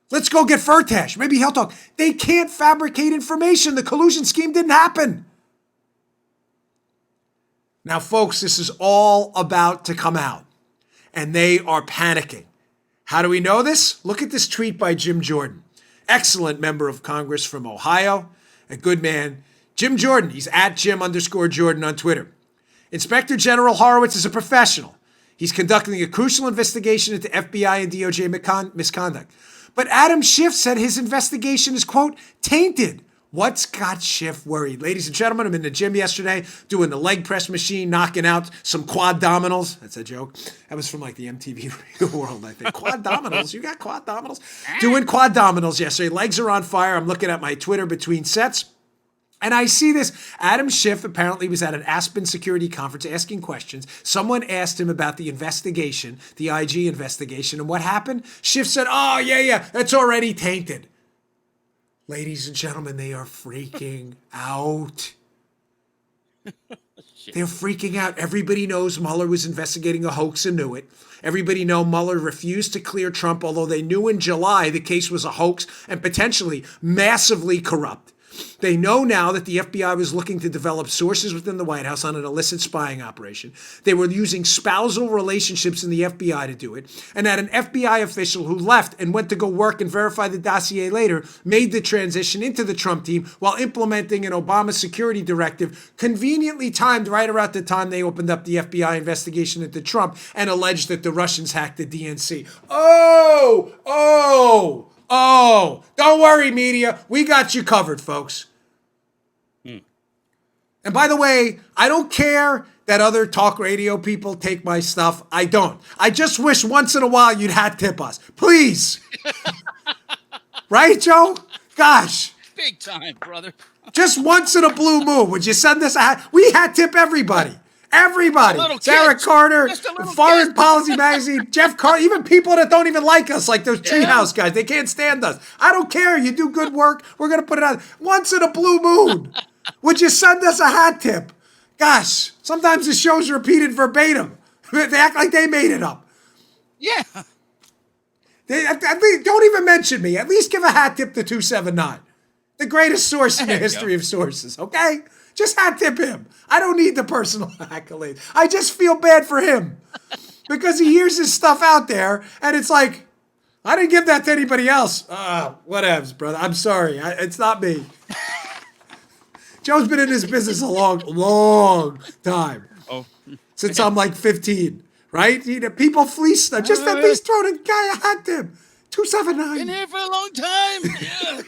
Let's go get Firtash. Maybe he'll talk. They can't fabricate information. The collusion scheme didn't happen. Now, folks, this is all about to come out. And they are panicking. How do we know this? Look at this tweet by Jim Jordan. Excellent member of Congress from Ohio. A good man. Jim Jordan. He's at Jim_Jordan on Twitter. Inspector General Horowitz is a professional. He's conducting a crucial investigation into FBI and DOJ misconduct. But Adam Schiff said his investigation is, quote, tainted. What's got Schiff worried? Ladies and gentlemen, I'm in the gym yesterday doing the leg press machine, knocking out some quad dominals. That's a joke. That was from like the MTV world, I think. Quad dominals? You got quad dominals? Doing quad dominals yesterday. Legs are on fire. I'm looking at my Twitter between sets. And I see this. Adam Schiff apparently was at an Aspen security conference asking questions. Someone asked him about the investigation, the IG investigation. And what happened? Schiff said, oh, yeah, that's already tainted. Ladies and gentlemen, they are freaking out. They're freaking out. Everybody knows Mueller was investigating a hoax and knew it. Everybody know Mueller refused to clear Trump, although they knew in July the case was a hoax and potentially massively corrupt. They know now that the FBI was looking to develop sources within the White House on an illicit spying operation. They were using spousal relationships in the FBI to do it. And that an FBI official who left and went to go work and verify the dossier later made the transition into the Trump team while implementing an Obama security directive conveniently timed right around the time they opened up the FBI investigation into Trump and alleged that the Russians hacked the DNC. Oh, don't worry, media. We got you covered, folks. And by the way, I don't care that other talk radio people take my stuff. I don't. I just wish once in a while you'd hat tip us. Please. Right, Joe? Gosh. Big time, brother. Just once in a blue moon. Would you send us a hat? We hat tip everybody. Everybody. Sarah Carter, Foreign Policy Magazine, Jeff Carter, even people that don't even like us, like those Treehouse guys. They can't stand us. I don't care. You do good work. We're going to put it out. Once in a blue moon. Would you send us a hat tip? Gosh, sometimes the show's repeated verbatim. They act like they made it up. Yeah. Don't even mention me. At least give a hat tip to 279. The greatest source in the history of sources, okay? Just hat tip him. I don't need the personal accolades. I just feel bad for him because he hears his stuff out there and it's like, I didn't give that to anybody else. Whatevs, brother. I'm sorry. It's not me. Joe's been in this business a long time. Since I'm like 15, right? People fleece stuff. Just at least throw the guy a hat tip. 279. Been here for a long time. Yeah.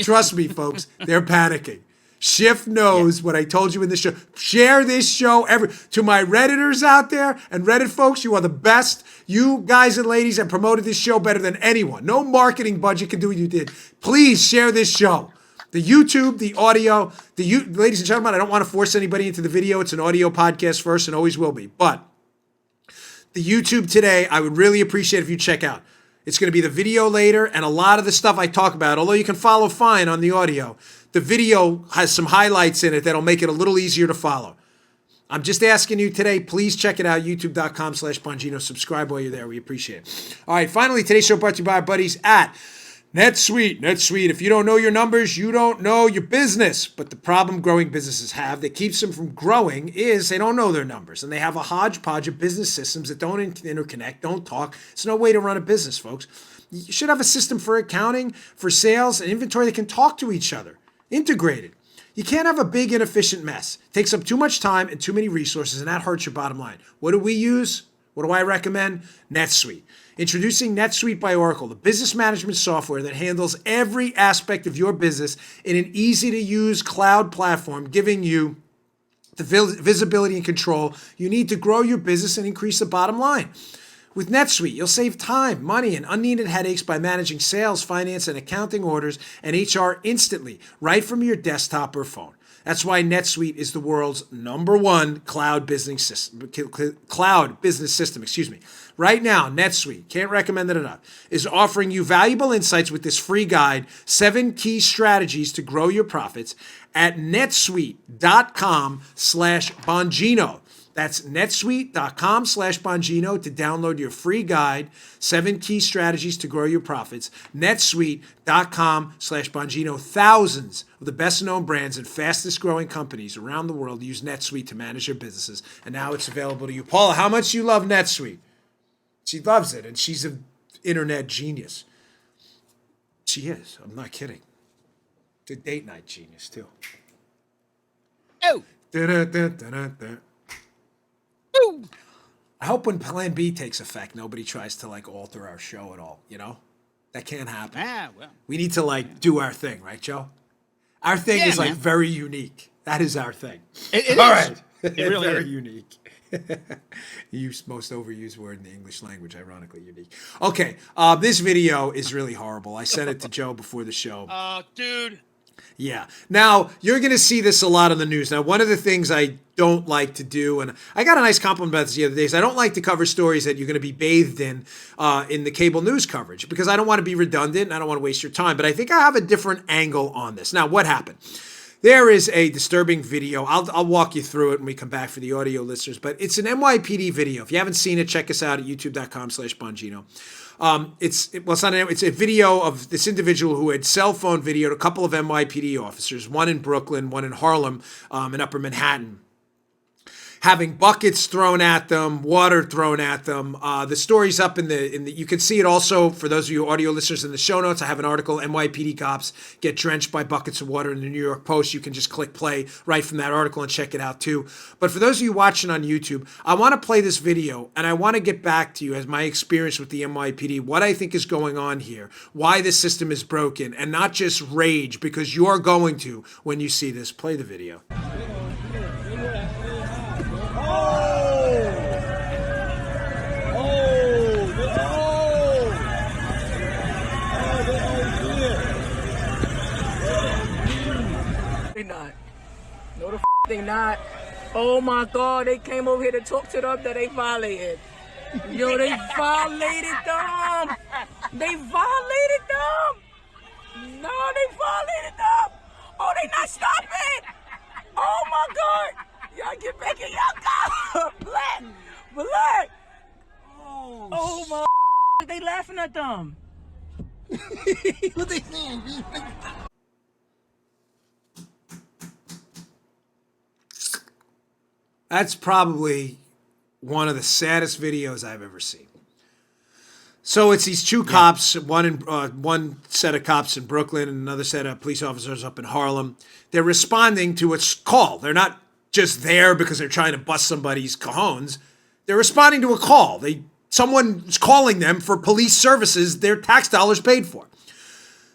Trust me, folks. They're panicking. Schiff knows what I told you in this show. Share this show to my Redditors out there and Reddit folks. You are the best. You guys and ladies have promoted this show better than anyone. No marketing budget can do what you did. Please share this show. The YouTube, the audio, ladies and gentlemen, I don't want to force anybody into the video. It's an audio podcast first and always will be. But the YouTube today, I would really appreciate if you check out. It's going to be the video later and a lot of the stuff I talk about, although you can follow fine on the audio. The video has some highlights in it that'll make it a little easier to follow. I'm just asking you today, please check it out, youtube.com/Bongino. Subscribe while you're there. We appreciate it. All right, finally, today's show brought to you by our buddies at NetSuite. NetSuite, if you don't know your numbers, you don't know your business. But the problem growing businesses have that keeps them from growing is they don't know their numbers. And they have a hodgepodge of business systems that don't interconnect, don't talk. It's no way to run a business, folks. You should have a system for accounting, for sales, and inventory that can talk to each other, integrated. You can't have a big, inefficient mess. It takes up too much time and too many resources, and that hurts your bottom line. What do we use? What do I recommend? NetSuite. Introducing NetSuite by Oracle, the business management software that handles every aspect of your business in an easy-to-use cloud platform, giving you the visibility and control you need to grow your business and increase the bottom line. With NetSuite, you'll save time, money, and unneeded headaches by managing sales, finance, and accounting orders and HR instantly, right from your desktop or phone. That's why NetSuite is the world's #1 cloud business system. Right now, NetSuite, can't recommend it enough, is offering you valuable insights with this free guide, 7 key strategies to grow your profits at netsuite.com/Bongino. That's netsuite.com/Bongino to download your free guide, 7 key strategies to grow your profits. netsuite.com/Bongino. Thousands of the best known brands and fastest growing companies around the world use NetSuite to manage their businesses. And now it's available to you. Paula, how much do you love NetSuite? She loves it, and she's an internet genius. She is. I'm not kidding. The date night genius, too. Oh. Da-da-da-da-da-da. I hope when Plan B takes effect, nobody tries to alter our show at all. That can't happen. Well. We need to do our thing, right, Joe? Our thing is man. very unique. That is our thing. It all is. right. It really very is. unique. Most overused word in the English language, ironically unique. Okay, this video is really horrible. I sent it to Joe before the show. Dude. Yeah. Now, you're going to see this a lot on the news. Now, one of the things I don't like to do, and I got a nice compliment about this the other day, is I don't like to cover stories that you're going to be bathed in the cable news coverage because I don't want to be redundant and I don't want to waste your time. But I think I have a different angle on this. Now, what happened? There is a disturbing video. I'll walk you through it when we come back for the audio listeners, but it's an NYPD video. If you haven't seen it, check us out at youtube.com/Bongino. It's a video of this individual who had cell phone videoed a couple of NYPD officers, one in Brooklyn, one in Harlem, in Upper Manhattan, having buckets thrown at them, water thrown at them. The story's up in the. You can see it also for those of you audio listeners in the show notes. I have an article: NYPD cops get drenched by buckets of water in the New York Post. You can just click play right from that article and check it out too. But for those of you watching on YouTube, I want to play this video and I want to get back to you as my experience with the NYPD, what I think is going on here, why this system is broken, and not just rage because you're going to when you see this. Play the video. They not. No, the they not. Oh my God, they came over here to talk to them that they violated. Yo, they violated them. They violated them. No, they violated them. Oh, they not stopping. Oh my God. Y'all get back in y'all car. Black. Black. Oh my. They laughing at them. What they saying? That's probably one of the saddest videos I've ever seen. So it's these two cops, one set of cops in Brooklyn and another set of police officers up in Harlem. They're responding to a call. They're not just there because they're trying to bust somebody's cajones. They're responding to a call. Someone's calling them for police services their tax dollars paid for.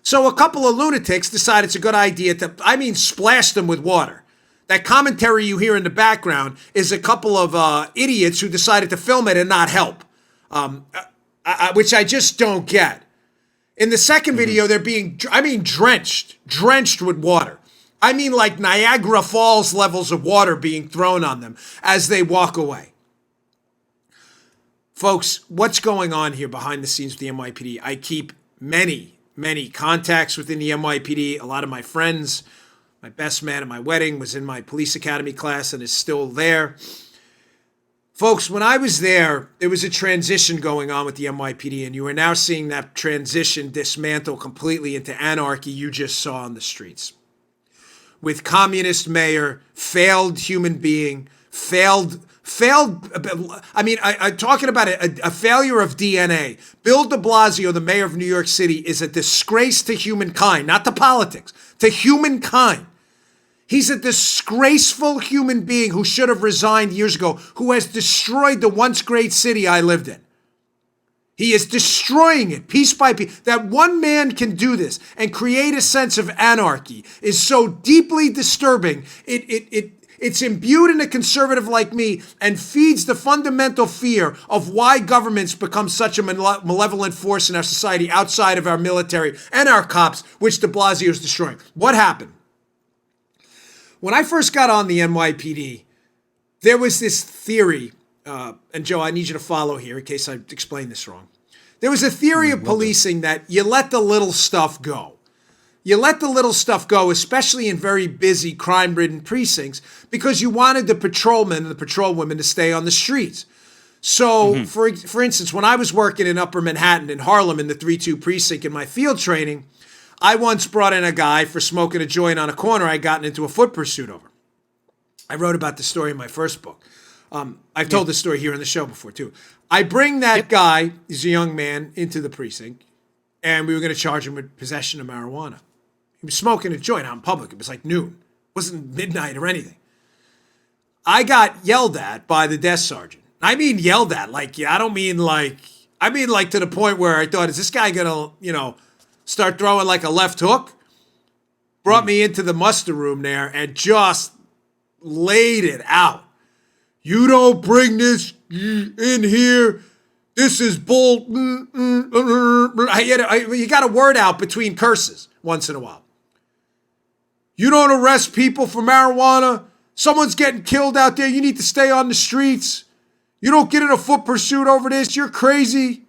So a couple of lunatics decide it's a good idea to, splash them with water. That commentary you hear in the background is a couple of idiots who decided to film it and not help, which I just don't get. In the second video, they're being, drenched with water. Like Niagara Falls levels of water being thrown on them as they walk away. Folks, what's going on here behind the scenes with the NYPD? I keep many contacts within the NYPD. A lot of my friends, My best man at my wedding was in my police academy class and is still there. Folks, when I was there was a transition going on with the NYPD, and you are now seeing that transition dismantle completely into anarchy you just saw on the streets. With communist mayor, failed human being, I'm talking about a failure of DNA. Bill de Blasio, the mayor of New York City, is a disgrace to humankind, not to politics, to humankind. He's a disgraceful human being who should have resigned years ago, who has destroyed the once great city I lived in. He is destroying it piece by piece. That one man can do this and create a sense of anarchy is so deeply disturbing. It's imbued in a conservative like me and feeds the fundamental fear of why governments become such a malevolent force in our society outside of our military and our cops, which de Blasio is destroying. What happened? When I first got on the NYPD, there was this theory, and Joe, I need you to follow here in case I explain this wrong. There was a theory of policing that you let the little stuff go. You let the little stuff go, especially in very busy, crime-ridden precincts, because you wanted the patrolmen and the patrolwomen to stay on the streets. So, for instance, when I was working in Upper Manhattan in Harlem in the 3-2 precinct in my field training, I once brought in a guy for smoking a joint on a corner I'd gotten into a foot pursuit over. I wrote about the story in my first book. I've told this story here on the show before, too. I bring that guy, he's a young man, into the precinct, and we were going to charge him with possession of marijuana. He was smoking a joint out in public. It was like noon. It wasn't midnight or anything. I got yelled at by the desk sergeant. I mean yelled at. I mean to the point where I thought, is this guy going to, start throwing like a left hook? Brought me into the muster room there and just laid it out. You don't bring this in here. This is bull. You got a word out between curses once in a while. You don't arrest people for marijuana. Someone's getting killed out there. You need to stay on the streets. You don't get in a foot pursuit over this. You're crazy.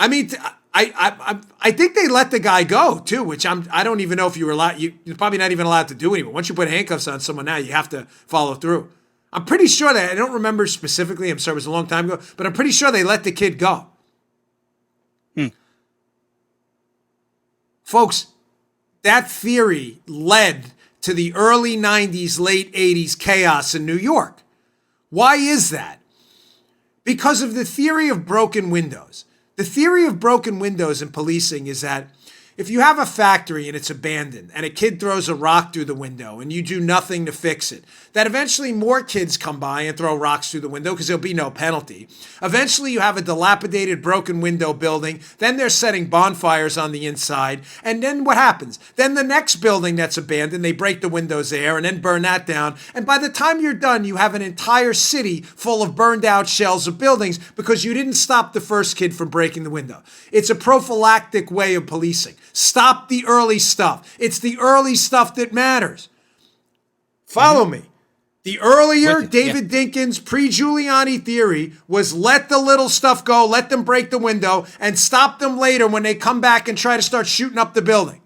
I mean, I think they let the guy go too, which I don't even know if you were allowed. You're probably not even allowed to do anymore. Once you put handcuffs on someone now, you have to follow through. I'm pretty sure that, I don't remember specifically, I'm sorry, it was a long time ago, but I'm pretty sure they let the kid go. Folks, that theory led to the early 90s, late 80s chaos in New York. Why is that? Because of the theory of broken windows. The theory of broken windows in policing is that if you have a factory and it's abandoned and a kid throws a rock through the window and you do nothing to fix it, that eventually more kids come by and throw rocks through the window because there'll be no penalty. Eventually you have a dilapidated broken window building. Then they're setting bonfires on the inside. And then what happens? Then the next building that's abandoned, they break the windows there and then burn that down. And by the time you're done, you have an entire city full of burned out shells of buildings because you didn't stop the first kid from breaking the window. It's a prophylactic way of policing. Stop the early stuff. It's the early stuff that matters. Follow me. The earlier David Dinkins pre-Giuliani theory was let the little stuff go, let them break the window, and stop them later when they come back and try to start shooting up the building.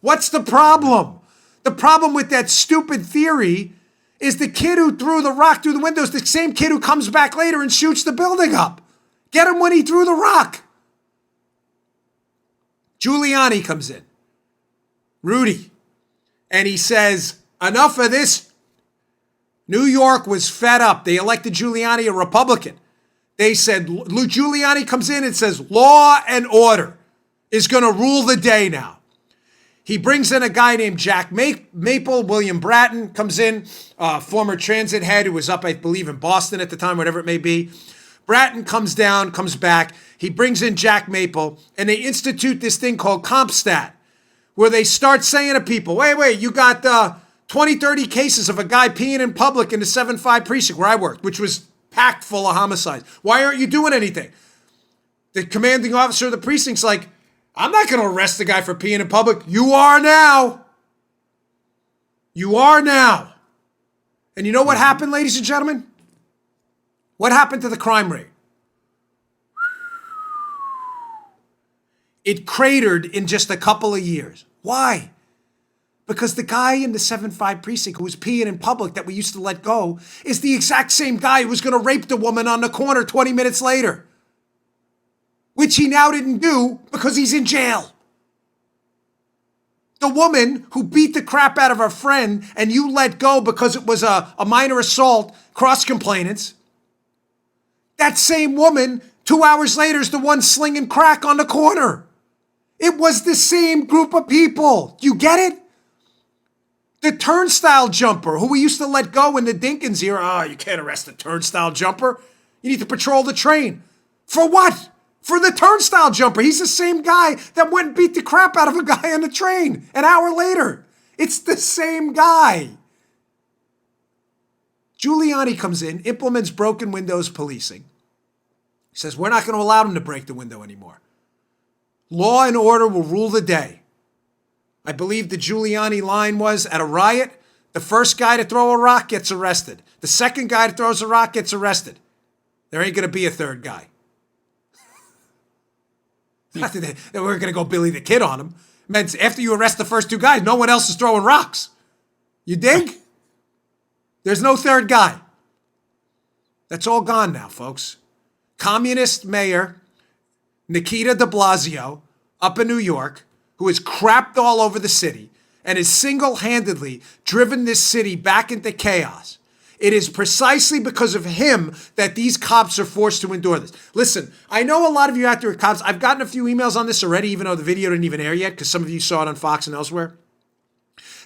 What's the problem? The problem with that stupid theory is the kid who threw the rock through the window is the same kid who comes back later and shoots the building up. Get him when he threw the rock. Giuliani comes in, Rudy, and he says, enough of this. New York was fed up. They elected Giuliani a Republican. They said, Giuliani comes in and says, law and order is going to rule the day now. He brings in a guy named Jack Maple. William Bratton comes in, former transit head who was up, I believe, in Boston at the time, whatever it may be. Bratton comes down, comes back. He brings in Jack Maple, and they institute this thing called CompStat, where they start saying to people, wait, you got 20, 30 cases of a guy peeing in public in the 7-5 precinct where I worked, which was packed full of homicides. Why aren't you doing anything? The commanding officer of the precinct's like, I'm not going to arrest the guy for peeing in public. You are now. You are now. And you know what happened, ladies and gentlemen? What happened to the crime rate? It cratered in just a couple of years. Why? Because the guy in the 7-5 precinct who was peeing in public that we used to let go is the exact same guy who was going to rape the woman on the corner 20 minutes later. Which he now didn't do because he's in jail. The woman who beat the crap out of her friend and you let go because it was a minor assault, cross complainants. That same woman, 2 hours later, is the one slinging crack on the corner. It was the same group of people. You get it? The turnstile jumper, who we used to let go in the Dinkins era. Oh, you can't arrest a turnstile jumper. You need to patrol the train. For what? For the turnstile jumper. He's the same guy that went and beat the crap out of a guy on the train an hour later. It's the same guy. Giuliani comes in, implements broken windows policing. He says, we're not going to allow them to break the window anymore. Law and order will rule the day. I believe the Giuliani line was, at a riot, the first guy to throw a rock gets arrested. The second guy that throws a rock gets arrested. There ain't going to be a third guy. Not that we're going to go Billy the Kid on him. It meant after you arrest the first two guys, no one else is throwing rocks. You dig? There's no third guy. That's all gone now, folks. Communist mayor Nikita de Blasio up in New York, who has crapped all over the city and has single-handedly driven this city back into chaos. It is precisely because of him that these cops are forced to endure this. Listen, I know a lot of you out there are cops. I've gotten a few emails on this already, even though the video didn't even air yet, because some of you saw it on Fox and elsewhere.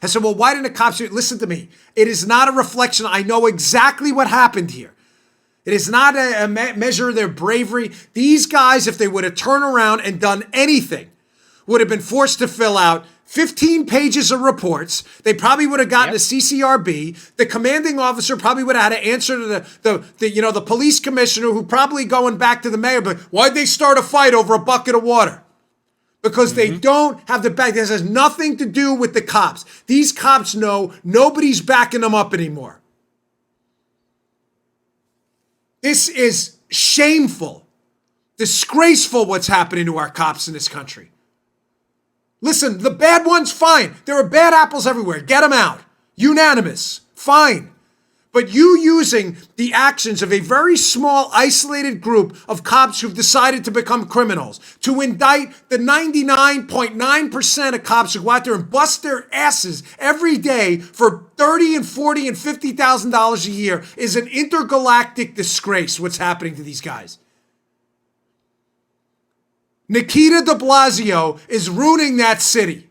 I said, well, why didn't the cops do it? Listen to me. It is not a reflection. I know exactly what happened here. It is not a measure of their bravery. These guys, if they would have turned around and done anything, would have been forced to fill out 15 pages of reports. They probably would have gotten a CCRB. The commanding officer probably would have had to answer to the police commissioner, who probably going back to the mayor, but why'd they start a fight over a bucket of water? Because they don't have the back. This has nothing to do with the cops. These cops know nobody's backing them up anymore. This is shameful, disgraceful what's happening to our cops in this country. Listen, the bad ones, fine. There are bad apples everywhere. Get them out. Unanimous. Fine. But you using the actions of a very small, isolated group of cops who've decided to become criminals to indict the 99.9% of cops who go out there and bust their asses every day for $30 and $40 and $50,000 a year is an intergalactic disgrace, what's happening to these guys. Nikita de Blasio is ruining that city.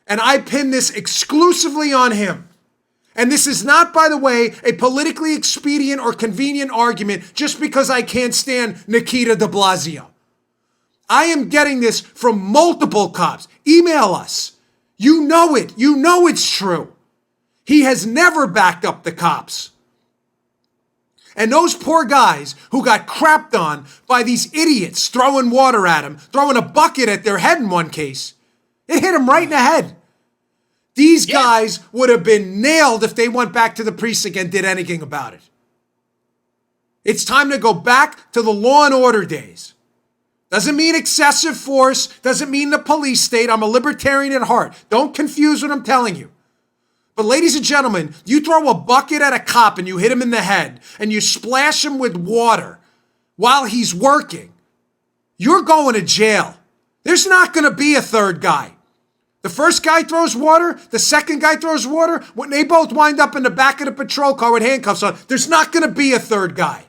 And I pin this exclusively on him. And this is not, by the way, a politically expedient or convenient argument just because I can't stand Nikita de Blasio. I am getting this from multiple cops. Email us. You know it. You know it's true. He has never backed up the cops. And those poor guys who got crapped on by these idiots throwing water at him, throwing a bucket at their head in one case, it hit him right in the head. These guys would have been nailed if they went back to the precinct and did anything about it. It's time to go back to the law and order days. Doesn't mean excessive force, doesn't mean the police state. I'm a libertarian at heart. Don't confuse what I'm telling you. But ladies and gentlemen, you throw a bucket at a cop and you hit him in the head and you splash him with water while he's working, you're going to jail. There's not going to be a third guy. The first guy throws water, the second guy throws water, when they both wind up in the back of the patrol car with handcuffs on, there's not going to be a third guy.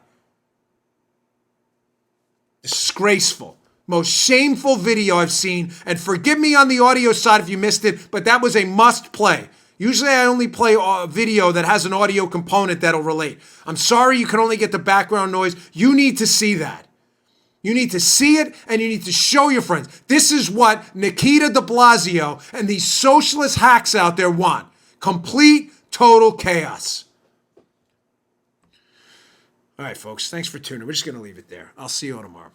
Disgraceful. Most shameful video I've seen, and forgive me on the audio side if you missed it, but that was a must play. Usually I only play a video that has an audio component that'll relate. I'm sorry you can only get the background noise. You need to see that. You need to see it, and you need to show your friends. This is what Nikita de Blasio and these socialist hacks out there want. Complete, total chaos. All right, folks. Thanks for tuning. We're just going to leave it there. I'll see you all tomorrow.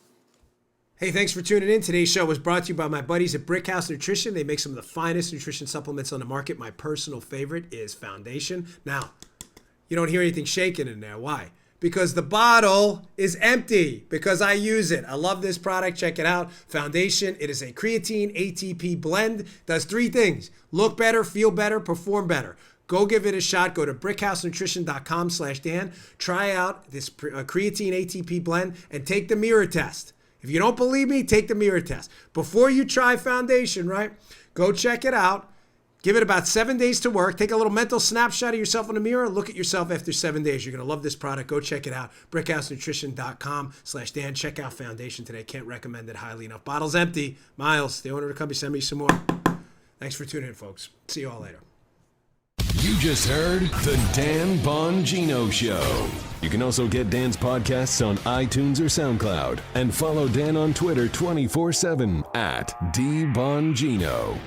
Hey, thanks for tuning in. Today's show was brought to you by my buddies at Brickhouse Nutrition. They make some of the finest nutrition supplements on the market. My personal favorite is Foundation. Now, you don't hear anything shaking in there. Why? because the bottle is empty because I use it. I love this product. Check it out. Foundation. It is a creatine ATP blend. Does 3 things. Look better, feel better, perform better. Go give it a shot. Go to brickhousenutrition.com/Dan. Try out this creatine ATP blend and take the mirror test. If you don't believe me, take the mirror test. Before you try foundation, right? Go check it out. Give it about 7 days to work. Take a little mental snapshot of yourself in the mirror. Look at yourself after 7 days. You're going to love this product. Go check it out. brickhousenutrition.com/Dan. Check out foundation today. Can't recommend it highly enough. Bottle's empty. Miles, the owner of the company, send me some more. Thanks for tuning in, folks. See you all later. You just heard The Dan Bongino Show. You can also get Dan's podcasts on iTunes or SoundCloud. And follow Dan on Twitter 24/7 @DBongino.